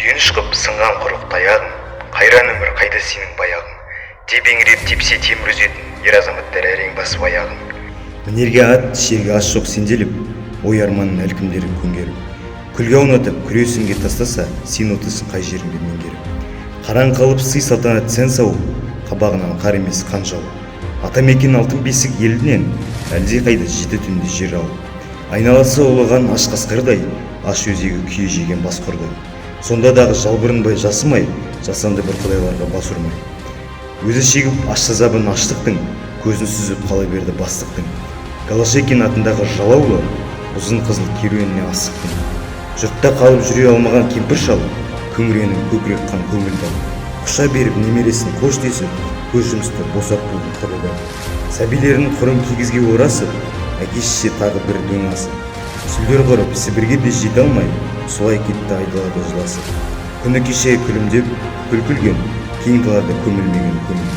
Сүйеніш қып сынған құрық таяғың, қайран өмір қайда сенің баяғың. Тебеңіреп тепсе темір үзетін ер азаматтар әрең басып аяғын. Мінерге ат, шерге ас жоқ сенделіп, ой арманын әлкімдерін көңгеріп. Күлге аунатып күресінге тастаса, сен отысың қай жеріңде меңгеріп. Қараң қалып сый салтанат сән сау, қабағынан қар емес қан жау. Атамекен алтын бесік елінен, әлде қайда жеті түнде жер алып. Айналасы ұлыған аш қасқырдай, аш өзегі күйе жеген бас құрды. Сонда дағы жалбырынбай жасымай, жасанды бір құдайларға бас ұрмай. Өзі шегіп аш сазабын аштықтың, көзін сүзіп қала берді бастықтың. Голошекин атындағы жалаулы, ұзын қызыл керуеніне асықтың. Жұртта қалып жүре алмаған кемпір шал, күңіренің көкірек қан көңілді. Құша беріп немересін қош десіп, көз жұмысты босап болды құрыды. Сәбилерін құрым кигізге орасып, әке-шеше тағы бір дөң асып. Сүлдер құрып Сібірге де жете алмай, солай кетті айдалада жыласып. Күні кеше күлімдеп, күлкілген, кең далада көмілмеген көңіл.